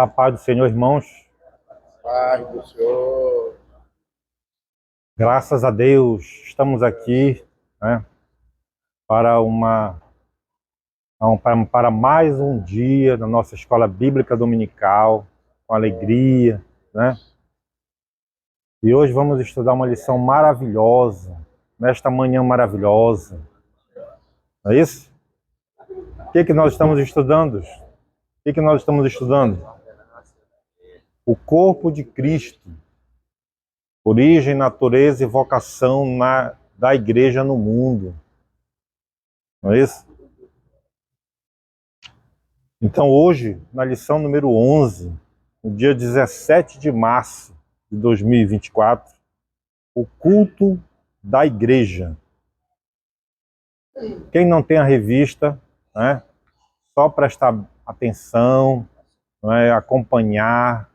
A paz do Senhor, irmãos. Paz do Senhor. Graças a Deus, estamos aqui, né, para mais um dia na nossa escola bíblica dominical, com alegria, né? E hoje vamos estudar uma lição maravilhosa, nesta manhã maravilhosa. Não é isso? O que nós estamos estudando? O que nós estamos estudando? O corpo de Cristo. Origem, natureza e vocação da igreja no mundo. Não é isso? Então hoje, na lição número 11, no dia 17 de março de 2024, o culto da igreja. Quem não tem a revista, né, só prestar atenção, né, acompanhar,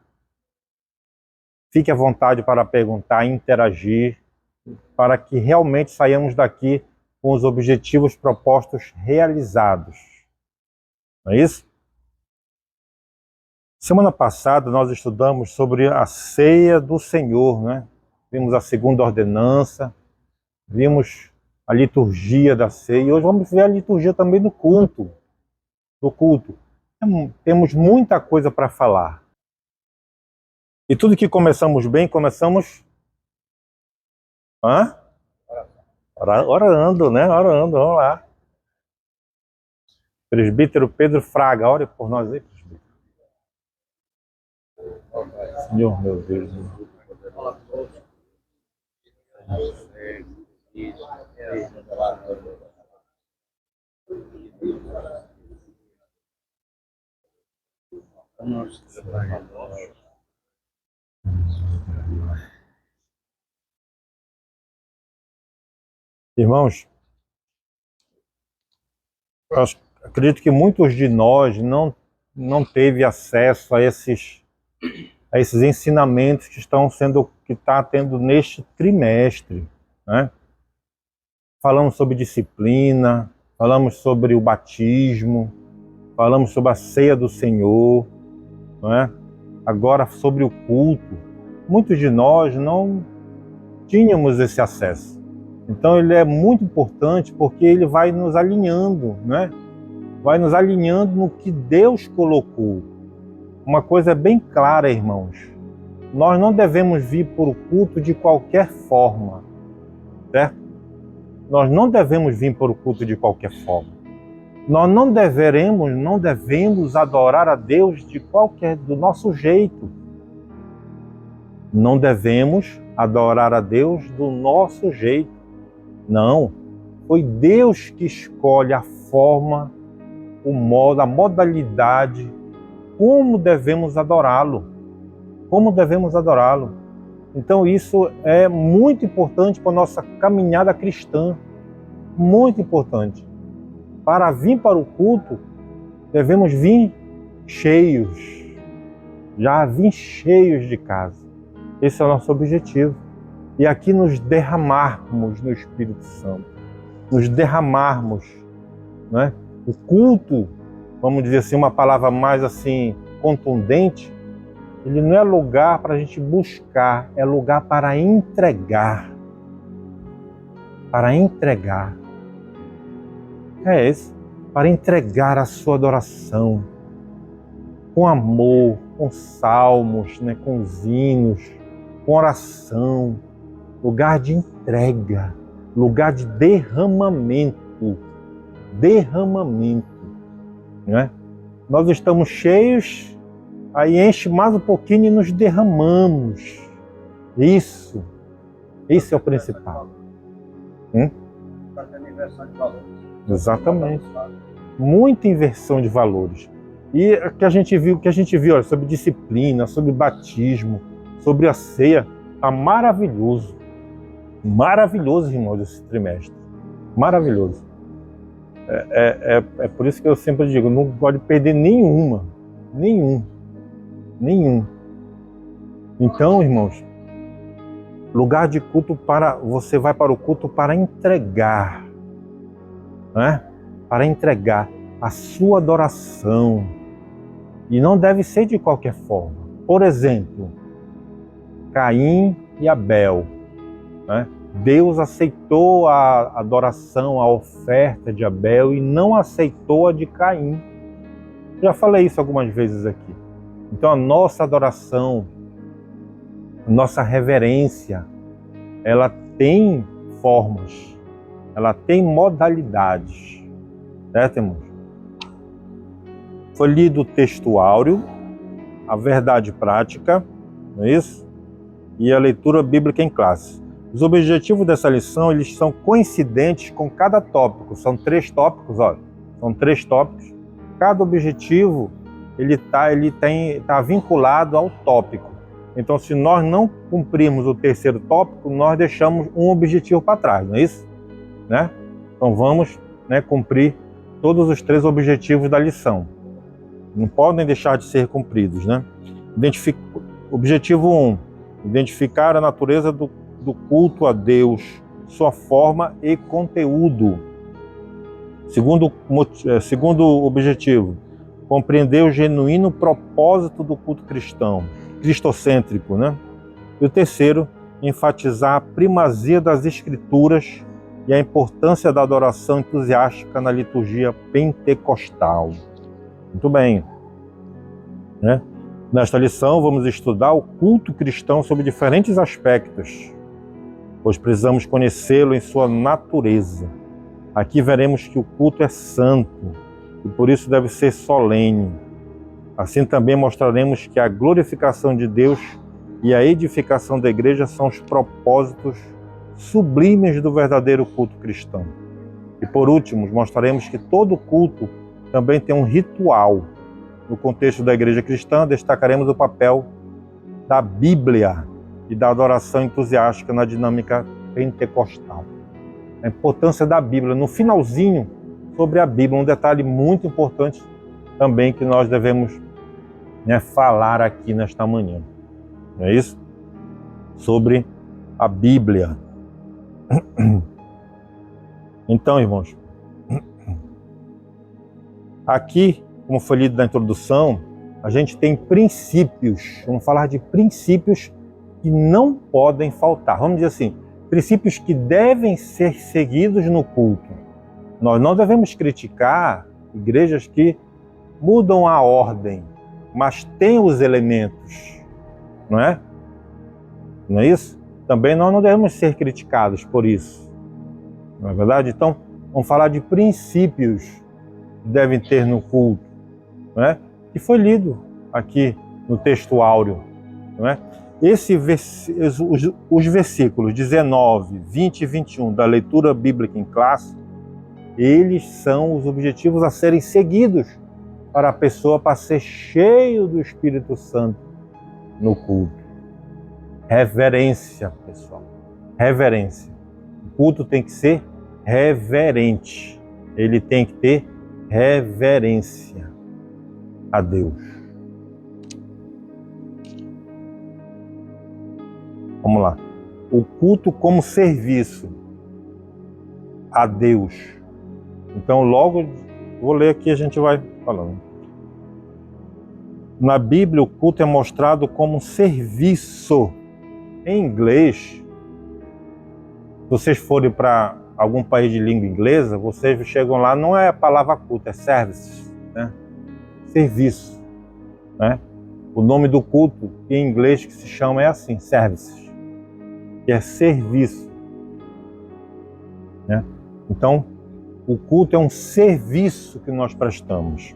fique à vontade para perguntar, interagir, para que realmente saiamos daqui com os objetivos propostos realizados. Não é isso? Semana passada nós estudamos sobre a ceia do Senhor, né? Vimos a segunda ordenança, vimos a liturgia da ceia e hoje vamos ver a liturgia também do culto. Temos muita coisa para falar. E tudo que começamos bem, começamos orando, né? Orando, vamos lá. Presbítero Pedro Fraga, ore por nós aí, presbítero. Senhor, meu Deus. Irmãos, eu acredito que muitos de nós não teve acesso a esses ensinamentos que está tendo neste trimestre, né? Falamos sobre disciplina, falamos sobre o batismo, falamos sobre a ceia do Senhor, né? Agora sobre o culto. Muitos de nós não tínhamos esse acesso. Então ele é muito importante porque ele vai nos alinhando, né? Vai nos alinhando no que Deus colocou. Uma coisa é bem clara, irmãos. Nós não devemos vir para o culto de qualquer forma, certo? Nós não devemos vir para o culto de qualquer forma. Nós não devemos adorar a Deus do nosso jeito. Não devemos adorar a Deus do nosso jeito. Não. Foi Deus que escolhe a forma, o modo, a modalidade, como devemos adorá-lo. Como devemos adorá-lo. Então isso é muito importante para a nossa caminhada cristã. Muito importante. Para vir para o culto, devemos vir cheios. Já vir cheios de casa. Esse é o nosso objetivo. E aqui nos derramarmos no Espírito Santo. Nos derramarmos, né? O culto, vamos dizer assim, uma palavra mais assim contundente, ele não é lugar para a gente buscar, é lugar para entregar. Para entregar. É esse. Para entregar a sua adoração. Com amor, com salmos, né, com os hinos, com oração. Lugar de entrega. Lugar de derramamento. Derramamento. Né? Nós estamos cheios, aí enche mais um pouquinho e nos derramamos. Isso é o principal. Exatamente. Muita inversão de valores. E o que a gente viu olha, sobre disciplina, sobre batismo, sobre a ceia, está maravilhoso. Maravilhoso, irmãos, esse trimestre. Maravilhoso. É por isso que eu sempre digo, não pode perder nenhum. Então, irmãos, lugar de culto você vai para o culto para entregar, né? Para entregar a sua adoração, E não deve ser de qualquer forma. Por exemplo, Caim e Abel, né? Deus aceitou a adoração, a oferta de Abel e não aceitou a de Caim. Já falei isso algumas vezes aqui. Então a nossa adoração, a nossa reverência, ela tem formas, ela tem modalidades, certo, irmãos? Foi lido o texto áureo, a verdade prática, não é isso? E a leitura bíblica em classe. Os objetivos dessa lição, eles são coincidentes com cada tópico. São 3 tópicos, olha. São 3 tópicos. Cada objetivo, ele tá vinculado ao tópico. Então, se nós não cumprirmos o terceiro tópico, nós deixamos um objetivo para trás, não é isso? Né? Então, vamos, né, cumprir todos os 3 objetivos da lição. Não podem deixar de ser cumpridos, né? Objetivo 1. Identificar a natureza do culto a Deus, sua forma e conteúdo. Segundo objetivo, compreender o genuíno propósito do culto cristão, cristocêntrico, né? E o terceiro, enfatizar a primazia das Escrituras e a importância da adoração entusiástica na liturgia pentecostal. Muito bem, né? Nesta lição, vamos estudar o culto cristão sob diferentes aspectos, pois precisamos conhecê-lo em sua natureza. Aqui veremos que o culto é santo e por isso deve ser solene. Assim também mostraremos que a glorificação de Deus e a edificação da igreja são os propósitos sublimes do verdadeiro culto cristão. E por último, mostraremos que todo culto também tem um ritual. No contexto da igreja cristã, destacaremos o papel da Bíblia e da adoração entusiástica na dinâmica pentecostal. A importância da Bíblia. No finalzinho, sobre a Bíblia, um detalhe muito importante também que nós devemos, né, falar aqui nesta manhã. Não é isso? Sobre a Bíblia. Então, irmãos, aqui, como foi lido na introdução, a gente tem princípios. Vamos falar de princípios que não podem faltar. Vamos dizer assim, princípios que devem ser seguidos no culto. Nós não devemos criticar igrejas que mudam a ordem, mas têm os elementos, não é? Não é isso? Também nós não devemos ser criticados por isso. Não é verdade? Então, vamos falar de princípios que devem ter no culto, não é? Que foi lido aqui no texto áureo, não é? Os versículos 19, 20 e 21 da leitura bíblica em classe, eles são os objetivos a serem seguidos para a pessoa para ser cheio do Espírito Santo no culto. Reverência, pessoal. Reverência. O culto tem que ser reverente. Ele tem que ter reverência a Deus. Vamos lá. O culto como serviço a Deus. Então, logo, vou ler aqui e a gente vai falando. Na Bíblia, o culto é mostrado como um serviço. Em inglês, se vocês forem para algum país de língua inglesa, vocês chegam lá, não é a palavra culto, é service, né? Serviço, né? O nome do culto em inglês que se chama é assim, service, que é serviço, né? Então, o culto é um serviço que nós prestamos.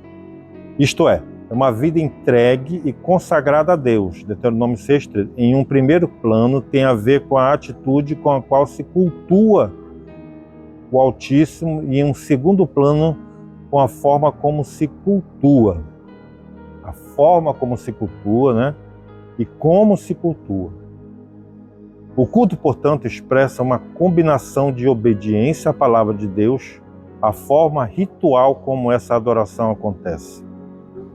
Isto é uma vida entregue e consagrada a Deus. Deuteronômio 6:13. Em um primeiro plano, tem a ver com a atitude com a qual se cultua o Altíssimo, e em um segundo plano, com a forma como se cultua. A forma como se cultua, né? E como se cultua. O culto, portanto, expressa uma combinação de obediência à palavra de Deus, a forma ritual como essa adoração acontece.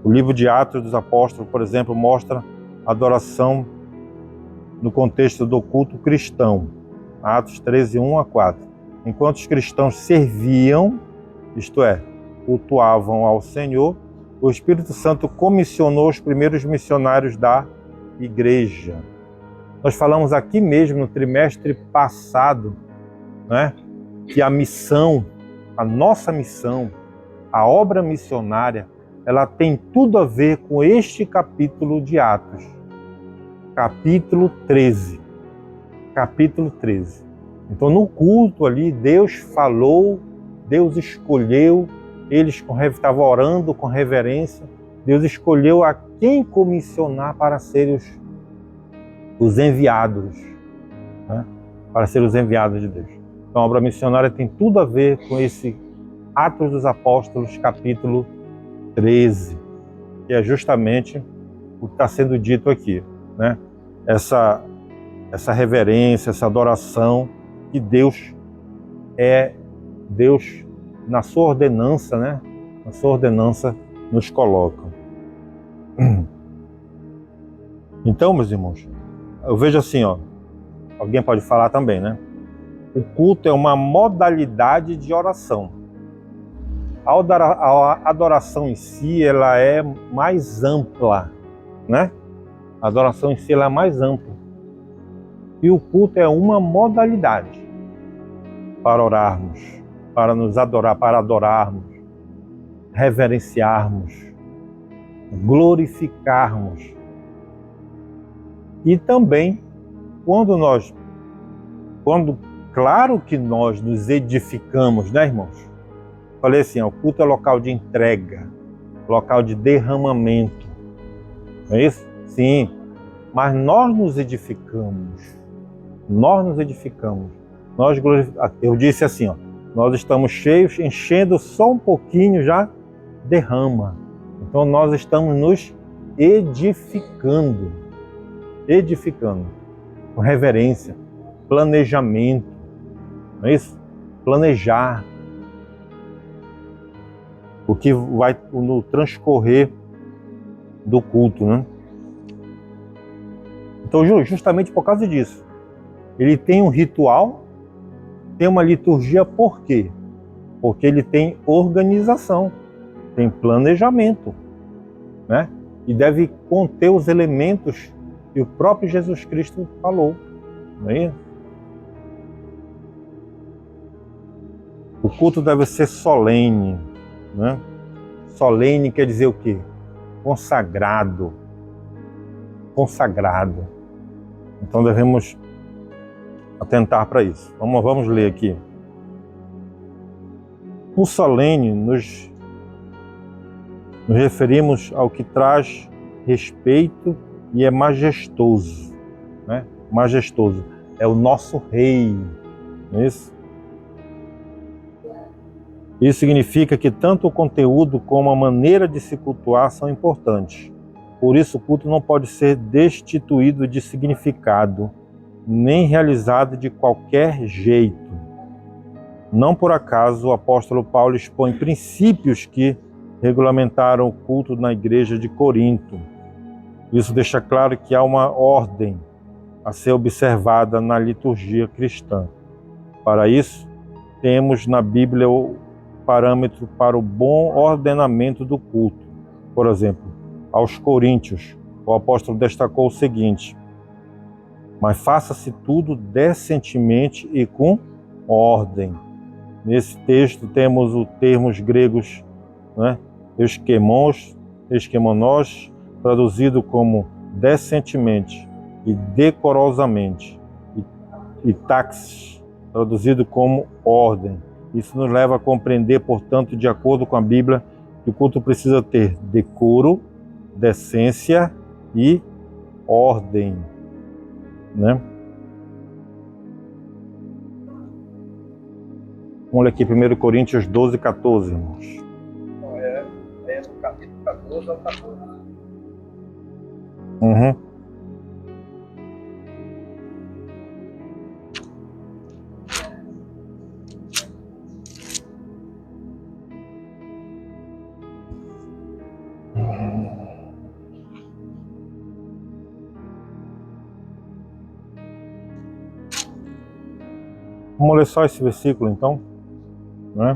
O livro de Atos dos Apóstolos, por exemplo, mostra a adoração no contexto do culto cristão. Atos 13, 1 a 4. Enquanto os cristãos serviam, isto é, cultuavam ao Senhor, o Espírito Santo comissionou os primeiros missionários da igreja. Nós falamos aqui mesmo no trimestre passado, né, que a missão, a nossa missão, a obra missionária, ela tem tudo a ver com este capítulo de Atos. Capítulo 13. Capítulo 13. Então, no culto ali, Deus falou, Deus escolheu, eles estavam orando com reverência, Deus escolheu a quem comissionar para serem os enviados, né? Para serem os enviados de Deus. Então, a obra missionária tem tudo a ver com esse Atos dos Apóstolos, capítulo 13, que é justamente o que está sendo dito aqui, né? Essa reverência, essa adoração que Deus na sua ordenança, né? Na sua ordenança nos coloca. Então, meus irmãos, eu vejo assim, ó, alguém pode falar também, né? O culto é uma modalidade de oração. A adoração em si, ela é mais ampla, né? A adoração em si, ela é mais ampla. E o culto é uma modalidade para orarmos, para nos adorar, para adorarmos, reverenciarmos, glorificarmos. E também, claro que nós nos edificamos, né, irmãos? Falei assim, ó, o culto é local de entrega, local de derramamento. Não é isso? Sim. Mas nós nos edificamos. Nós nos edificamos. Eu disse assim, ó, nós estamos cheios, enchendo só um pouquinho já derrama. Então nós estamos nos edificando. Edificando. Com reverência, planejamento. Não é isso? Planejar. O que vai no transcorrer do culto, né? Então, justamente por causa disso, ele tem um ritual, tem uma liturgia, por quê? Porque ele tem organização, tem planejamento, né? E deve conter os elementos que o próprio Jesus Cristo falou, não é isso? O culto deve ser solene, né? Solene quer dizer o quê? Consagrado. Consagrado. Então devemos atentar para isso. Vamos ler aqui. O solene nos referimos ao que traz respeito e é majestoso, né? Majestoso. É o nosso rei, não é isso? Isso significa que tanto o conteúdo como a maneira de se cultuar são importantes. Por isso, o culto não pode ser destituído de significado, nem realizado de qualquer jeito. Não por acaso o apóstolo Paulo expõe princípios que regulamentaram o culto na igreja de Corinto. Isso deixa claro que há uma ordem a ser observada na liturgia cristã. Para isso, temos na Bíblia o parâmetro para o bom ordenamento do culto. Por exemplo, aos Coríntios, o apóstolo destacou o seguinte: mas faça-se tudo decentemente e com ordem. Nesse texto temos os termos gregos, né? Esquemonós, traduzido como decentemente e decorosamente, e taxis, traduzido como ordem. Isso nos leva a compreender, portanto, de acordo com a Bíblia, que o culto precisa ter decoro, decência e ordem, né? Vamos ler aqui 1 Coríntios 12, 14, irmãos. É no capítulo 14 ao 14. Uhum. Vamos ler só esse versículo, então, né?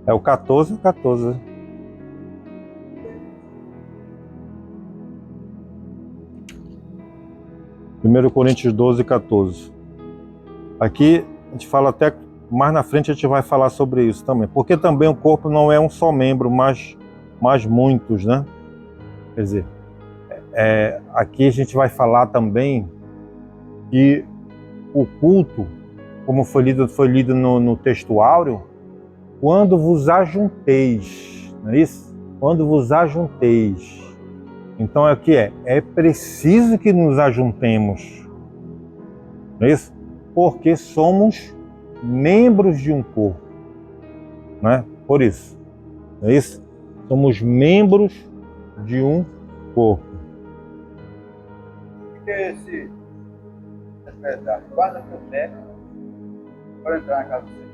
É o 14 ou 14. 1 Coríntios 12, 14. Aqui a gente fala até, mais na frente a gente vai falar sobre isso também. Porque também o corpo não é um só membro, mas muitos, né? Quer dizer, aqui a gente vai falar também que o culto, como foi lido no texto áureo, quando vos ajunteis, não é isso? Quando vos ajunteis. Então é o que é? É preciso que nos ajuntemos, não é isso? Porque somos membros de um corpo, né? Por isso, não é isso? Somos membros de um corpo. Porque esse é verdade. Guarda teu pé para entrar na casa do Senhor.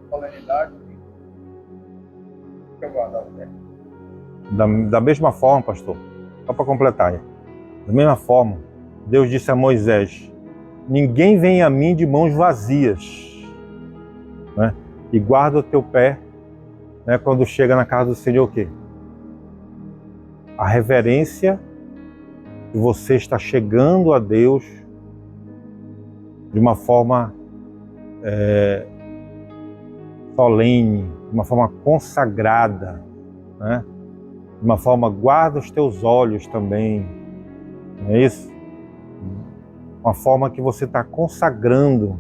Solenidade, que eu guardar o pé. Da mesma forma, pastor, só para completar aí. Da mesma forma, Deus disse a Moisés: ninguém vem a mim de mãos vazias, né? E guarda o teu pé, né, quando chega na casa do Senhor, o quê? A reverência que você está chegando a Deus de uma forma solene, de uma forma consagrada, né? De uma forma, guarda os teus olhos também, não é isso? Uma forma que você está consagrando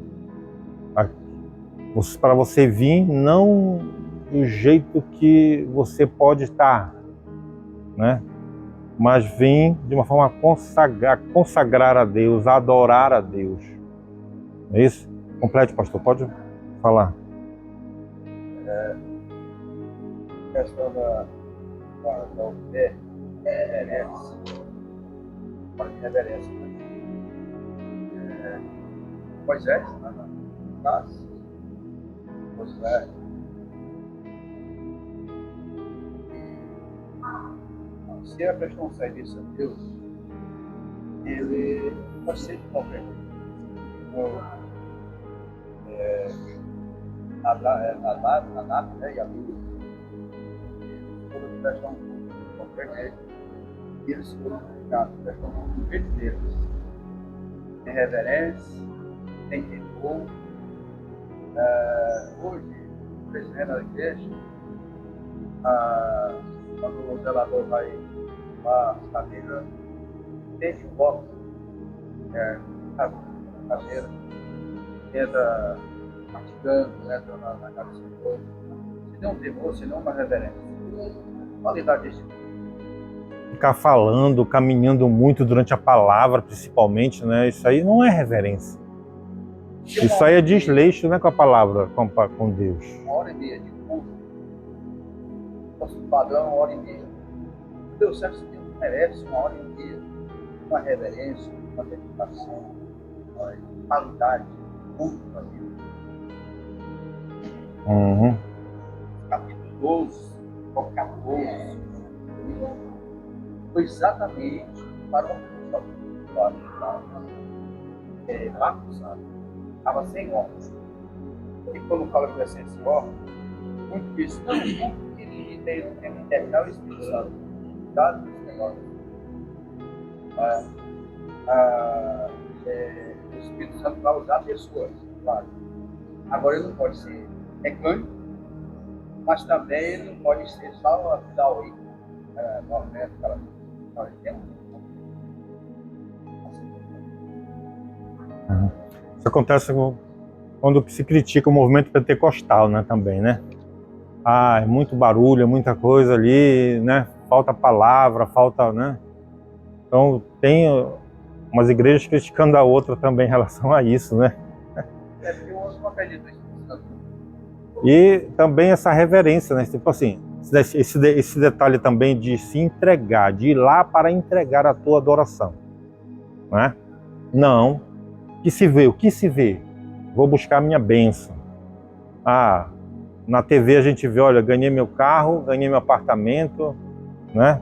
para você vir não do jeito que você pode estar, né? Mas vir de uma forma a consagrar a Deus, a adorar a Deus. É isso? Complete, pastor, pode falar. A questão da pé, reverência. Para de reverência. Moisés, né? Moisés. Se ele prestou um serviço a Deus, ele vai ser qualquer a nata, né, e a Bíblia, eles prestam qualquer jeito, e eles foram prestam um jeito deles. Tem reverência, tem temor. Hoje, presidente da igreja, quando o zelador vai lá, as cadeiras, deixa o box, cadeira, entra mastigando, entra na casa do Senhor. Se não um temor, se não uma reverência. Qualidade desse tipo. Ficar falando, caminhando muito durante a palavra, principalmente, né? Isso aí não é reverência. Isso aí é desleixo, né, com a palavra, com Deus. 1h30 de culto. Nosso padrão, 1h30. Deus certo, Deus merece 1h30. Uma reverência, uma dedicação, uma qualidade, culto para Deus. Uhum. Capítulo 12, ou 14, foi exatamente para o Marcos, sabe? Estava sem óculos. E quando fala que é sem óculos, muito disso não queria terminar o Espírito Santo. Cuidado com esse negócio. O Espírito Santo vai usar pessoas, claro. Agora ele não pode ser mecânico, mas também ele não pode ser só dar o item. Normalmente, Isso acontece quando se critica o movimento pentecostal, né, também, né? É muito barulho, é muita coisa ali, né? Falta palavra, falta, né? Então tem umas igrejas criticando a outra também em relação a isso, né? Porque o outro não acredita no Espírito Santo. E também essa reverência, né? Tipo assim, esse detalhe também de se entregar, de ir lá para entregar a tua adoração, né? Não. O que se vê? Vou buscar a minha bênção. Na TV a gente vê, olha, ganhei meu carro, ganhei meu apartamento, né?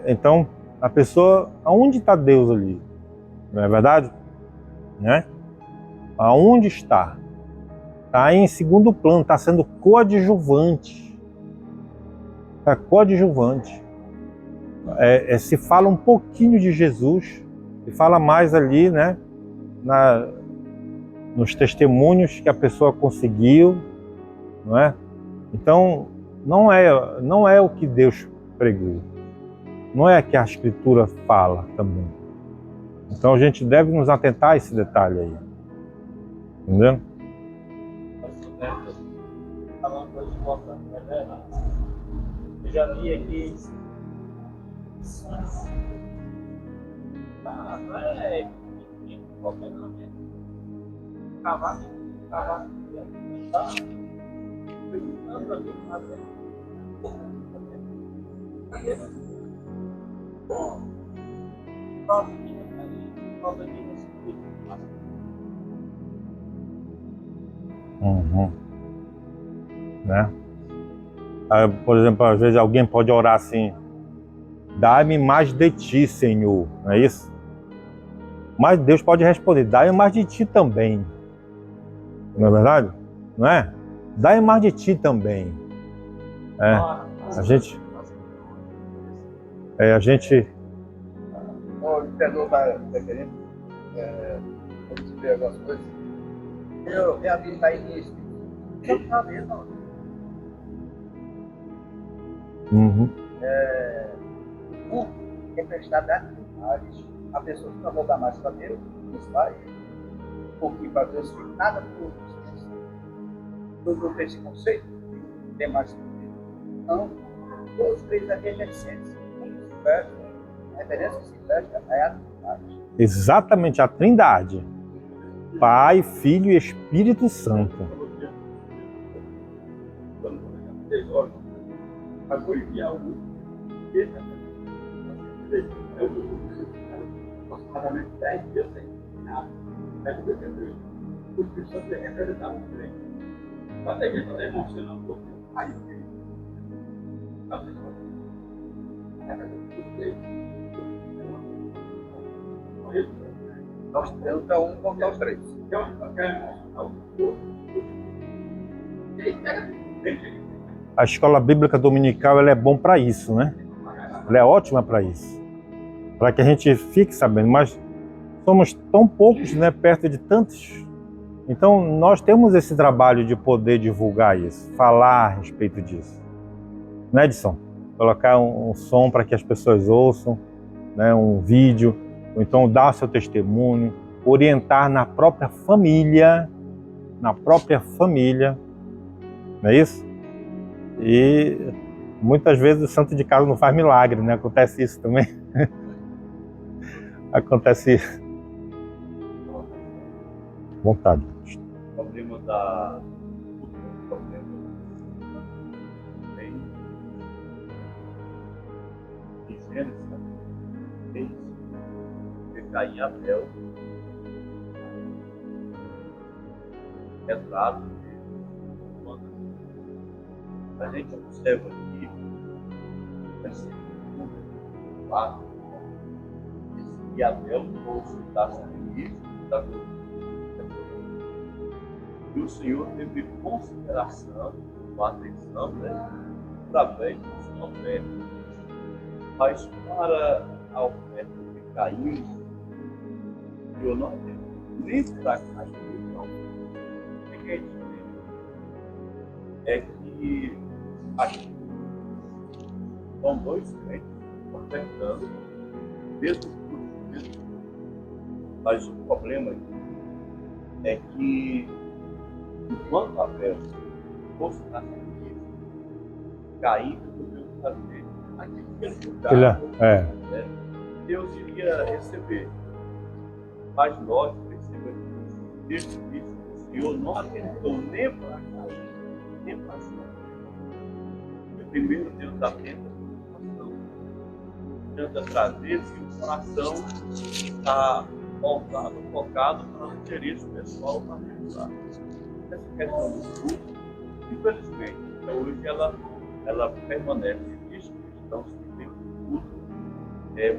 Então, a pessoa, aonde está Deus ali? Não é verdade? Né? Aonde está? Está em segundo plano, está sendo coadjuvante. Está coadjuvante. Se fala um pouquinho de Jesus, se fala mais ali, né, nos testemunhos que a pessoa conseguiu, não é? Então, não é o que Deus pregou. Não é o que a Escritura fala também. Então a gente deve nos atentar a esse detalhe aí. Entendeu? Falando coisa importante, é verdade. Eu já vi aqui. Não é qualquer nome. Cavalo. Tá perguntando ali, Né? Por exemplo, às vezes alguém pode orar assim: dá-me mais de ti, Senhor, não é isso? Mas Deus pode responder: dá-me mais de ti também. Não é verdade? Não é? Dá-me mais de ti também. A gente O imperador está querendo ver algumas coisas. Eu reabri lá início. Não está vendo. O culto é prestado a animais. A pessoa que não vou dar mais para Deus, isso vai. Porque para Deus que nada por isso. Todo esse conceito tem mais que não. Todos três aqui é essência. A referência que se fecha é a Trindade. Exatamente, a Trindade. Pai, Filho e Espírito Santo. aproximadamente 10 dias sem nada. O Espírito Santo é representado no trem. Mas a gente está demonstrando um pouco. Aí, então, um contra os três. A escola bíblica dominical ela é bom para isso, né? Ela é ótima para isso. Para que a gente fique sabendo, mas somos tão poucos, né, perto de tantos. Então, nós temos esse trabalho de poder divulgar isso, falar a respeito disso. Né, Edson? Colocar um som para que as pessoas ouçam, né, um vídeo, ou então dar seu testemunho, orientar na própria família, não é isso? E muitas vezes o santo de casa não faz milagre, né? Acontece isso também. Acontece isso. Vontade. O problema da... em Gênesis, Caim e Abel, retrato a gente observa aqui, versículo 4, que Abel trouxe da sacrifício da glória. E o Senhor teve consideração, uma atenção, né, através da sua oferta. Mas para a oferta de Caim, eu não tenho nem para Caim, não. O que é isso? É que aqui são dois crentes ofertando mesmo tudo. Mas o problema aqui é que enquanto Abel fosse na sacrifício, Caim resolveu fazer aquilo que ele julgava, né? Deus iria receber. Mas nós percebemos que Deus disse que o Senhor não atentou nem para Caim, nem para sua. Primeiro Deus atenta a coração. Tenta trazer se o coração está voltado, focado para o interesse pessoal para realizar. Essa questão do culto, infelizmente, hoje ela permanece. Existe cristãos que têm culto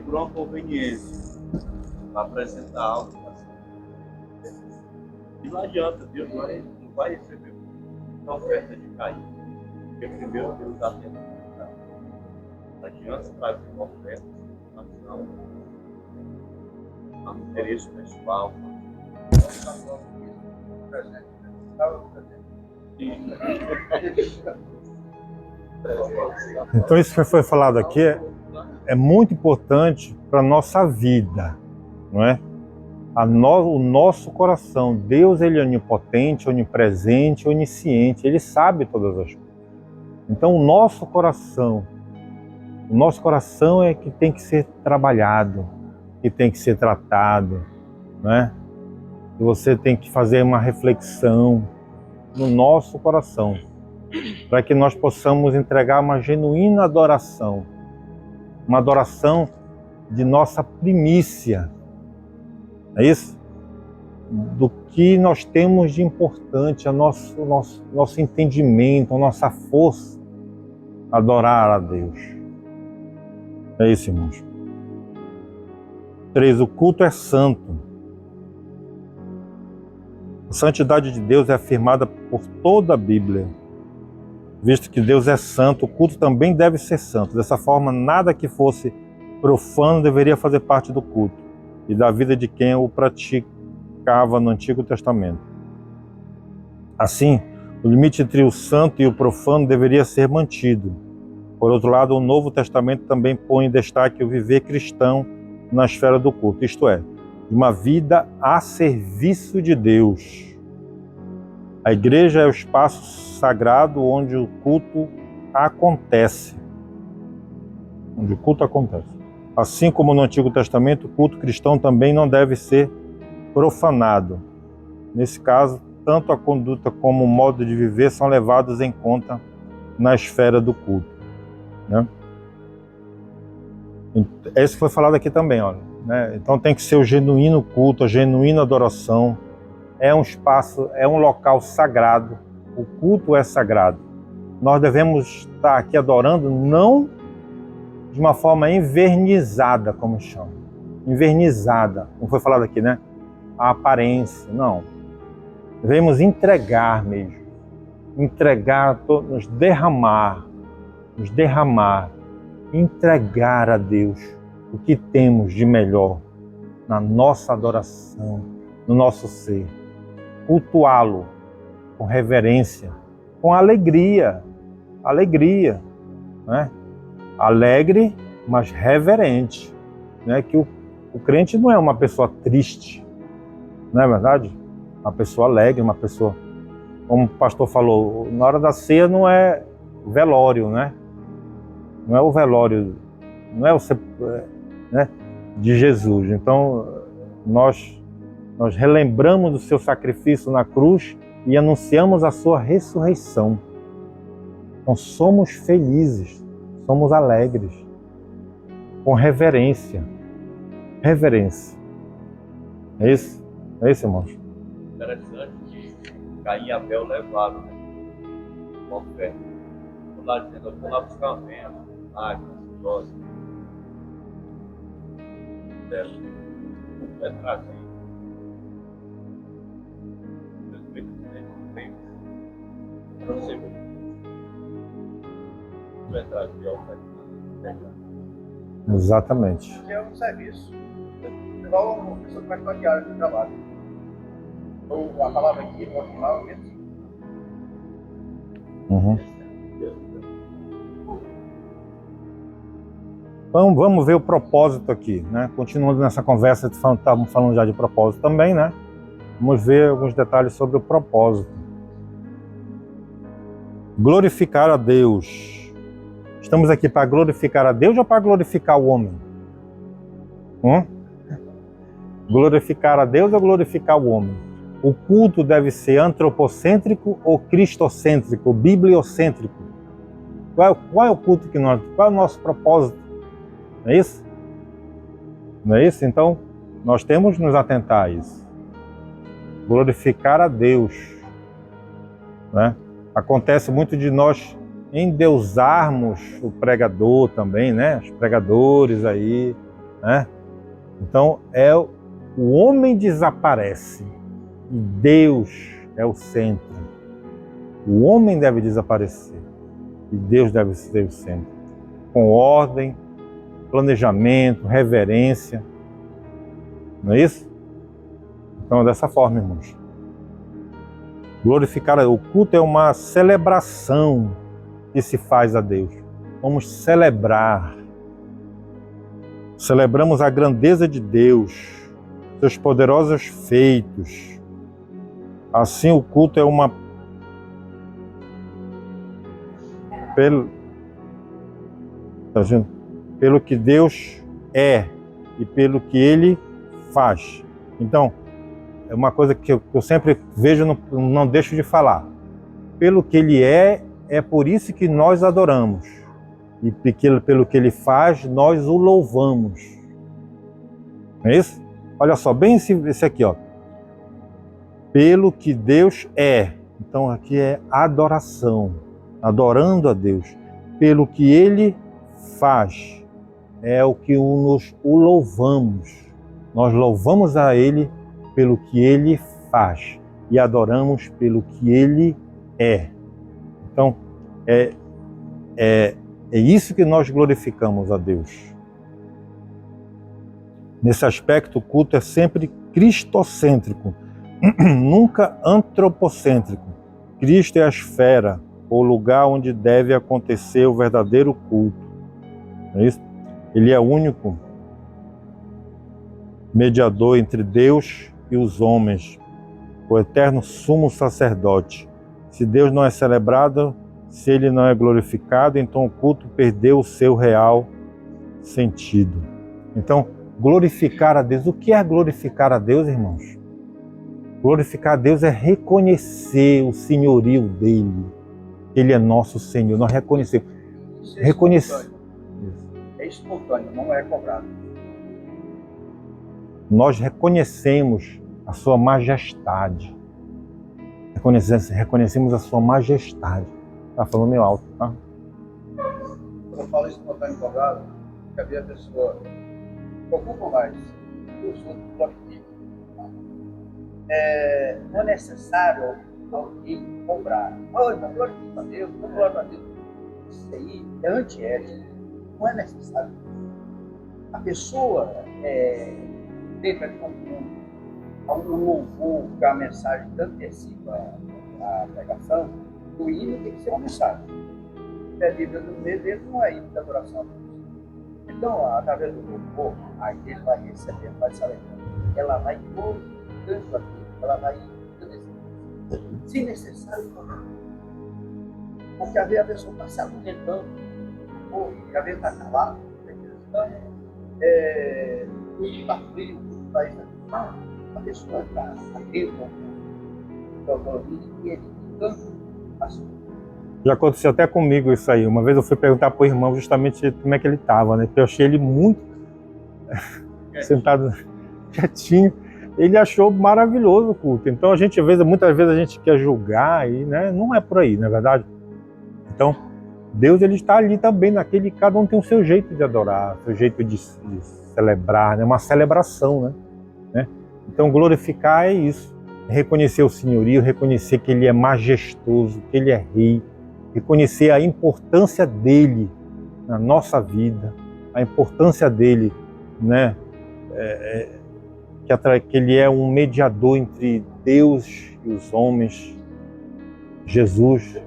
por uma conveniência, para apresentar algo. E não adianta, Deus vai vai receber a oferta de Caim. Porque primeiro Deus dá tempo de Caim. Adianta trazer uma oferta, ação, um interesse pessoal. Então isso que foi falado aqui é muito importante para a nossa vida, não é? O nosso coração. Deus, ele é onipotente, onipresente, onisciente, ele sabe todas as coisas. Então o nosso coração é que tem que ser trabalhado, que tem que ser tratado, né? E você tem que fazer uma reflexão no nosso coração, para que nós possamos entregar uma genuína adoração, uma adoração de nossa primícia, é isso? Do que nós temos de importante, nosso entendimento, a nossa força, adorar a Deus. É isso, irmãos. 3. O culto é santo. A santidade de Deus é afirmada por toda a Bíblia. Visto que Deus é santo, o culto também deve ser santo. Dessa forma, nada que fosse profano deveria fazer parte do culto e da vida de quem o praticava no Antigo Testamento. Assim, o limite entre o santo e o profano deveria ser mantido. Por outro lado, o Novo Testamento também põe em destaque o viver cristão na esfera do culto, isto é, de uma vida a serviço de Deus. A igreja é o espaço sagrado onde o culto acontece. Onde o culto acontece. Assim como no Antigo Testamento, o culto cristão também não deve ser profanado. Nesse caso, tanto a conduta como o modo de viver são levados em conta na esfera do culto, né? É isso que foi falado aqui também, olha, né? Então tem que ser o genuíno culto, a genuína adoração. É um espaço, é um local sagrado. O culto é sagrado. Nós devemos estar aqui adorando não de uma forma envernizada, como chama. Envernizada, como foi falado aqui, né? A aparência, não. Devemos entregar mesmo. Entregar, nos derramar. Entregar a Deus o que temos de melhor na nossa adoração, no nosso ser. Cultuá-lo com reverência, com alegria, né? Alegre, mas reverente, né? Que o crente não é uma pessoa triste, não é verdade? Uma pessoa alegre, uma pessoa, como o pastor falou, na hora da ceia não é velório, né? Não é o velório, não é o né, de Jesus. Então nós relembramos do seu sacrifício na cruz e anunciamos a sua ressurreição. Então somos felizes, somos alegres, com reverência. Reverência. É isso? É isso, irmãos? Interessante que Caim e Abel levaram, né, uma oferta. Vou lá dizendo, eu vou lá buscar uma venda, idosa. É trazer. Exatamente. É um serviço. Igual uma pessoa que faz uma diária de trabalho. Ou a palavra aqui, pode falar o mesmo. Uhum. Então vamos ver o propósito aqui, né? Continuando nessa conversa, estávamos falando já de propósito também, né? Vamos ver alguns detalhes sobre o propósito. Glorificar a Deus. Estamos aqui para glorificar a Deus ou para glorificar o homem? Glorificar a Deus ou glorificar o homem? O culto deve ser antropocêntrico ou cristocêntrico, bibliocêntrico? Qual é o culto que nós... Qual é o nosso propósito? Não é isso? Não é isso? Então, nós temos que nos atentar a isso. Glorificar a Deus, né? Acontece muito de nós endeusarmos o pregador também, né? Os pregadores aí, né? Então, o homem desaparece e Deus é o centro. O homem deve desaparecer e Deus deve ser o centro. Com ordem, planejamento, reverência. Não é isso? Então é dessa forma, irmãos. Glorificar, o culto é uma celebração que se faz a Deus. Vamos celebrar. Celebramos a grandeza de Deus, seus poderosos feitos. Assim o culto é uma pelo que Deus é e pelo que Ele faz. Então, é uma coisa que eu sempre vejo, não deixo de falar. Pelo que Ele é por isso que nós adoramos. E pelo que Ele faz, nós o louvamos. Não é isso? Olha só, bem esse aqui, ó. Pelo que Deus é. Então aqui é adoração. Adorando a Deus. Pelo que Ele faz. É o que nós o louvamos. Nós louvamos a Ele pelo que Ele faz. E adoramos pelo que Ele é. Então, é isso que nós glorificamos a Deus. Nesse aspecto, o culto é sempre cristocêntrico, nunca antropocêntrico. Cristo é a esfera, o lugar onde deve acontecer o verdadeiro culto. Não é isso? Ele é o único mediador entre Deus e os homens, o eterno sumo sacerdote. Se Deus não é celebrado, se Ele não é glorificado, então o culto perdeu o seu real sentido. Então, glorificar a Deus. O que é glorificar a Deus, irmãos? Glorificar a Deus é reconhecer o senhorio dEle. Ele é nosso Senhor. Nós reconhecemos. É espontâneo, não é cobrado. Nós reconhecemos a sua majestade. Reconhecemos a sua majestade. Está falando meio alto, tá? Quando eu falo espontâneo cobrado, cabia a pessoa preocupa mais os outros glorificam. Não é necessário alguém cobrar. Olha, glorifica a Deus, não glorifica a Deus. Isso aí é antiético. Não é necessário. A pessoa tenta comum um louvor que a mensagem antecipa a pregação, o hino tem que ser uma mensagem. A Bíblia do meio dele não é hino de adoração. Então, através do louvor, a igreja vai recebendo, vai celebrando. Ela vai glorificando a Deus, ela vai se necessário, porque às vezes a pessoa está se alimentando, às vezes está calado, tudo está frio, tudo está isso. A pessoa está atenta e ele tanto assim. Já aconteceu até comigo isso aí. Uma vez eu fui perguntar para o irmão justamente como é que ele estava, né? Porque eu achei ele muito sentado quietinho. Ele achou maravilhoso o culto. Então a gente, muitas vezes a gente quer julgar e, né? Não é por aí, não é verdade? Então Deus, ele está ali também, cada um tem o seu jeito de adorar, o seu jeito de celebrar, né? Uma celebração, né? Então glorificar é isso, é reconhecer o senhorio, reconhecer que ele é majestoso, que ele é rei, reconhecer a importância dele na nossa vida, a importância dele, né? Que ele é um mediador entre Deus e os homens, Jesus.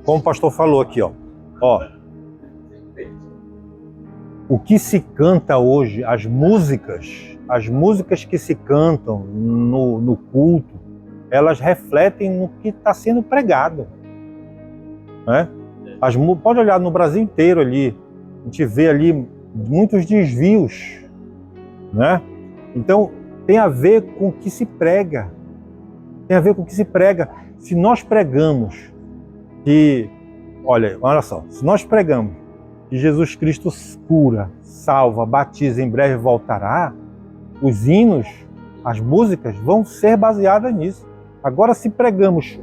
Como o pastor falou aqui, ó, o que se canta hoje, as músicas que se cantam no culto, elas refletem no que está sendo pregado, né? Pode olhar no Brasil inteiro ali, a gente vê ali muitos desvios, né? Então tem a ver com o que se prega, Se nós pregamos que, olha só, se nós pregamos que Jesus Cristo cura, salva, batiza, em breve voltará, os hinos, as músicas vão ser baseadas nisso. Agora, se pregamos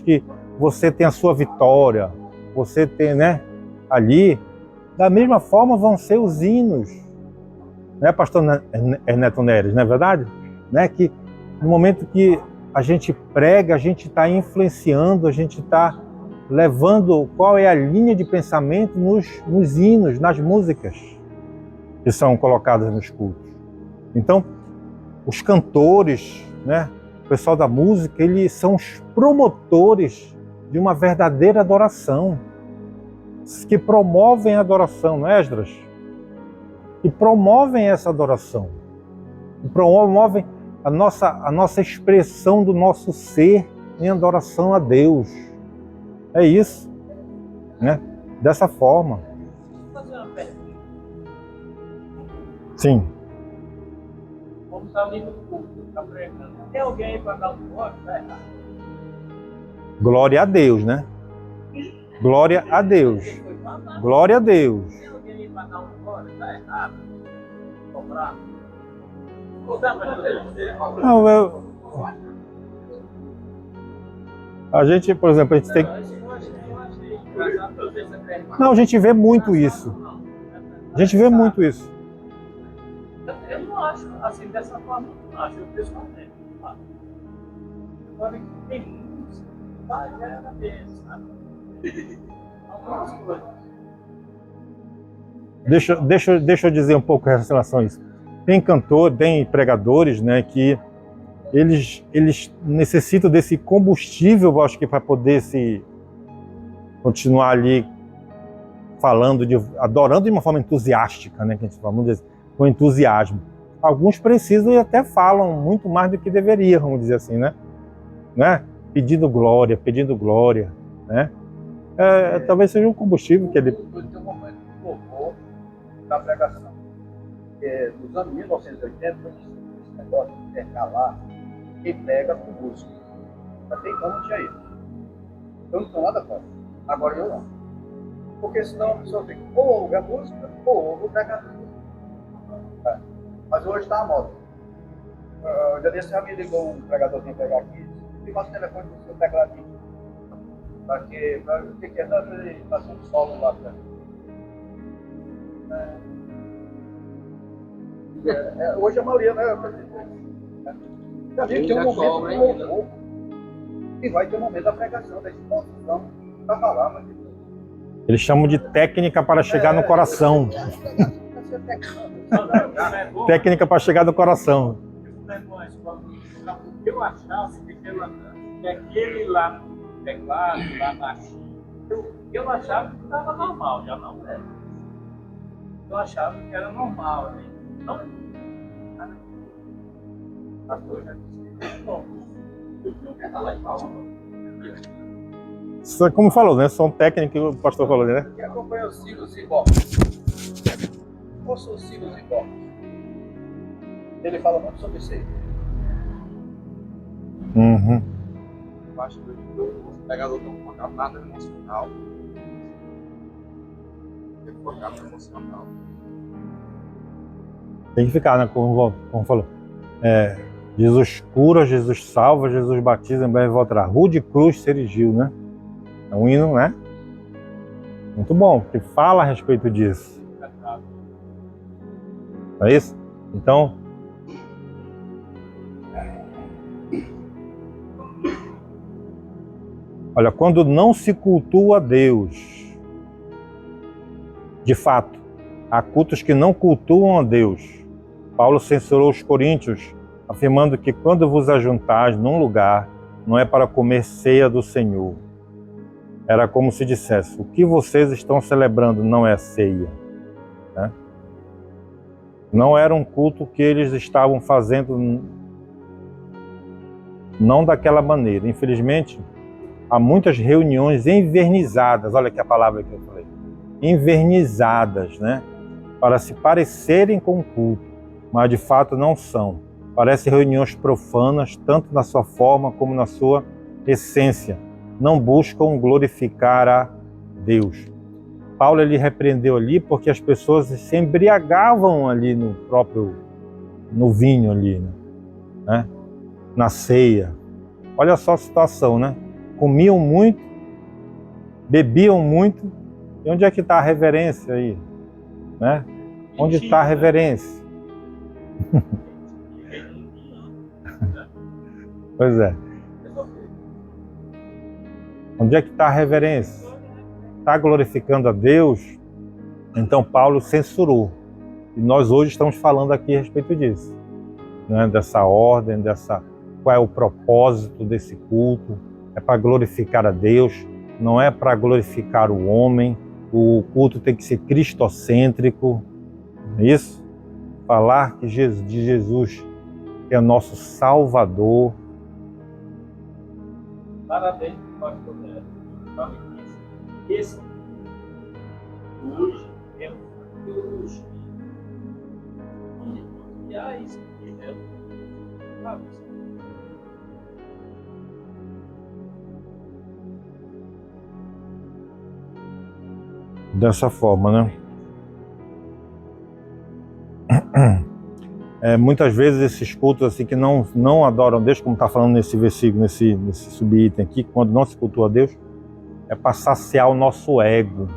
que você tem a sua vitória, você tem, né, ali, da mesma forma vão ser os hinos, né, pastor Ernesto Neres, não é verdade? Né, que no momento que a gente prega, a gente está influenciando, a gente está levando qual é a linha de pensamento nos hinos, nas músicas que são colocadas nos cultos. Então, os cantores, né, o pessoal da música, eles são os promotores de uma verdadeira adoração, que promovem a adoração, não é, Esdras? Que promovem essa adoração, que promovem a nossa expressão do nosso ser em adoração a Deus. É isso, né? Dessa forma. Vou fazer uma pergunta. Sim. Como está ali no culto, está pregando. Tem alguém para dar um voto? Está errado. Glória a Deus, né? Glória a Deus. Glória a Deus. Tem alguém para dar um voto? Está errado. Cobrar. Não, a gente, por exemplo, a gente tem. Não, a gente vê muito isso. A gente vê muito isso. Eu não acho assim dessa forma, não acho, eu pessoalmente. Agora que tem muitos, já era desse, sabe? Algumas coisas. Deixa eu dizer um pouco em relação a isso. Tem cantor, tem pregadores, né, que eles necessitam desse combustível, eu acho que para poder continuar ali falando, adorando de uma forma entusiástica, né, que a gente fala, vamos dizer, com entusiasmo. Alguns precisam e até falam muito mais do que deveriam, vamos dizer assim, né? Pedindo glória, né? Talvez seja um combustível que ele... Tem um momento de louvor da pregação. Nos anos 1980, esse negócio de intercalar quem prega com música. Até então não tinha isso. Eu não tenho nada contra. Agora eu não. Porque senão a pessoa fica, ou ouve a música, ou ouve o pregador. Mas hoje está a moda. Já desse já me ligou um pregadorzinho pegar aqui, e passa o telefone do seu tecladinho. Para o que é? Não, ele passou um solo lá para hoje a maioria, né? Já vi que tem um momento de louvor e vai ter um momento da pregação, da exposição, da palavra. Eles chamam de técnica para chegar no coração. Técnica para chegar no coração. Eu achava que aquele lá no teclado, lá baixinho, eu achava que estava normal, já não era. Eu achava que era normal, né? Não. A coisa Isso é como falou, né? São técnicas que o pastor falou, né? que acompanha o Silas Igor. Qual são os Silas Igor? Ele fala muito sobre isso aí. Uhum. Eu acho que o pregador tem um focado emocional. Tem um focado emocional. Tem que ficar, né? Como falou. Jesus cura, Jesus salva, Jesus batiza, em breve voltará. Rude cruz se erigiu, né? É um hino, né? Muito bom, porque fala a respeito disso. Não é isso? Então, olha, quando não se cultua a Deus, de fato, há cultos que não cultuam a Deus. Paulo censurou os coríntios, afirmando que quando vos ajuntais num lugar, não é para comer ceia do Senhor. Era como se dissesse, o que vocês estão celebrando não é ceia. Né? Não era um culto que eles estavam fazendo, não daquela maneira. Infelizmente, há muitas reuniões envernizadas, olha que a palavra que eu falei, envernizadas, né? Para se parecerem com o culto, mas de fato não são. Parecem reuniões profanas, tanto na sua forma como na sua essência. Não buscam glorificar a Deus. Paulo ele repreendeu ali porque as pessoas se embriagavam ali no vinho ali, né? Na ceia. Olha só a situação, né? Comiam muito, bebiam muito. E onde é que está a reverência aí? Né? Onde está a reverência? Pois é. Onde é que está a reverência? Está glorificando a Deus? Então Paulo censurou. E nós hoje estamos falando aqui a respeito disso. Né? Dessa ordem, qual é o propósito desse culto. É para glorificar a Deus, não é para glorificar o homem. O culto tem que ser cristocêntrico. Não é isso? Falar de Jesus, que é nosso Salvador. Parabéns, pastor Neto. Esse hoje é uma teologia. E há isso que é dessa forma, né? Muitas vezes esses cultos assim que não adoram Deus, como está falando nesse versículo, nesse subitem aqui, quando não se cultua a Deus, é para saciar o nosso ego.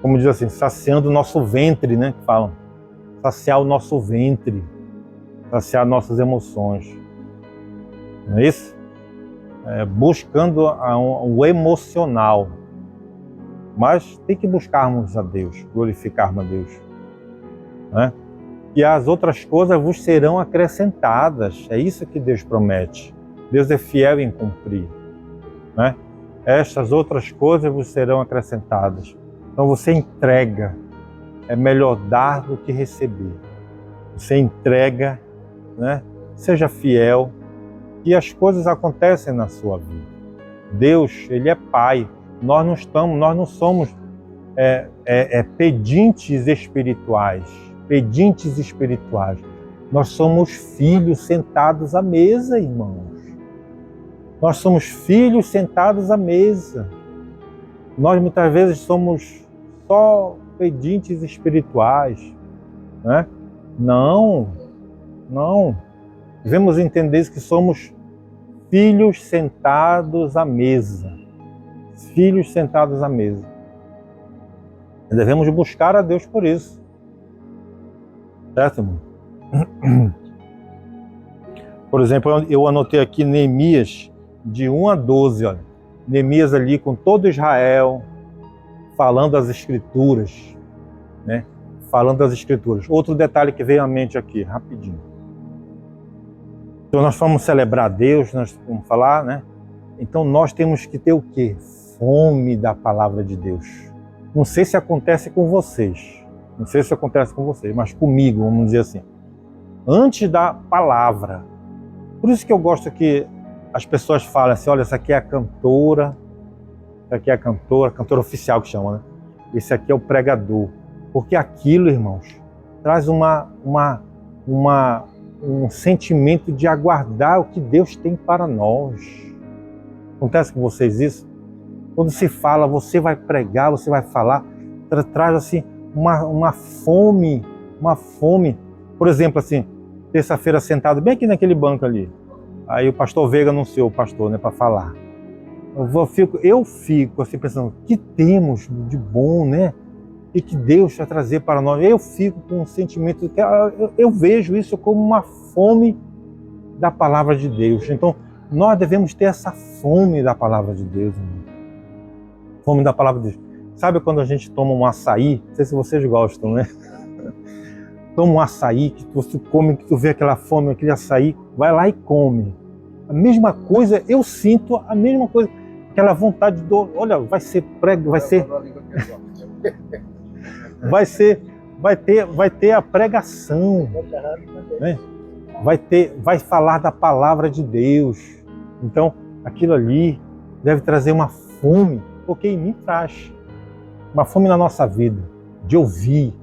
Como diz assim, saciando o nosso ventre, né? Que falam. Saciar o nosso ventre. Saciar nossas emoções. Não é isso? Buscando o emocional. Mas tem que buscarmos a Deus, glorificarmos a Deus. Né? E as outras coisas vos serão acrescentadas. É isso que Deus promete. Deus é fiel em cumprir. Né? Estas outras coisas vos serão acrescentadas. Então você entrega. É melhor dar do que receber. Você entrega, né? Seja fiel. E as coisas acontecem na sua vida. Deus, Ele é Pai. Nós não somos pedintes espirituais. Pedintes espirituais. Nós somos filhos sentados à mesa, irmãos. Nós somos filhos sentados à mesa. Nós muitas vezes somos só pedintes espirituais, né? Não. Devemos entender que somos filhos sentados à mesa. Filhos sentados à mesa. Devemos buscar a Deus por isso. Certo, irmão? Por exemplo, eu anotei aqui Neemias de 1 a 12, olha. Neemias ali com todo Israel, falando as Escrituras, né? Falando das Escrituras. Outro detalhe que veio à mente aqui, rapidinho. Então nós vamos celebrar Deus, nós vamos falar, né? Então nós temos que ter o quê? Fome da palavra de Deus. Não sei se acontece com vocês, mas comigo, vamos dizer assim. Antes da palavra. Por isso que eu gosto que as pessoas falam assim, olha, essa aqui é a cantora, cantora oficial que chama, né? Esse aqui é o pregador. Porque aquilo, irmãos, traz um sentimento de aguardar o que Deus tem para nós. Acontece com vocês isso? Quando se fala, você vai pregar, você vai falar, traz assim uma fome. Por exemplo, assim, terça-feira sentado bem aqui naquele banco ali. Aí o pastor Veiga anunciou o pastor, né, para falar. Eu fico assim pensando, que temos de bom, né? E que Deus vai trazer para nós. Eu fico com um sentimento, eu vejo isso como uma fome da palavra de Deus. Então, nós devemos ter essa fome da palavra de Deus. Irmão. Fome da palavra de Deus. Sabe quando a gente toma um açaí? Não sei se vocês gostam, né? Toma um açaí, que você come, que tu vê aquela fome, aquele açaí, vai lá e come. A mesma coisa, eu sinto a mesma coisa. Aquela vontade de... Olha, vai ser prego, vai ter a pregação, né? Vai falar da palavra de Deus. Então, aquilo ali deve trazer uma fome, porque em mim traz uma fome na nossa vida, de ouvir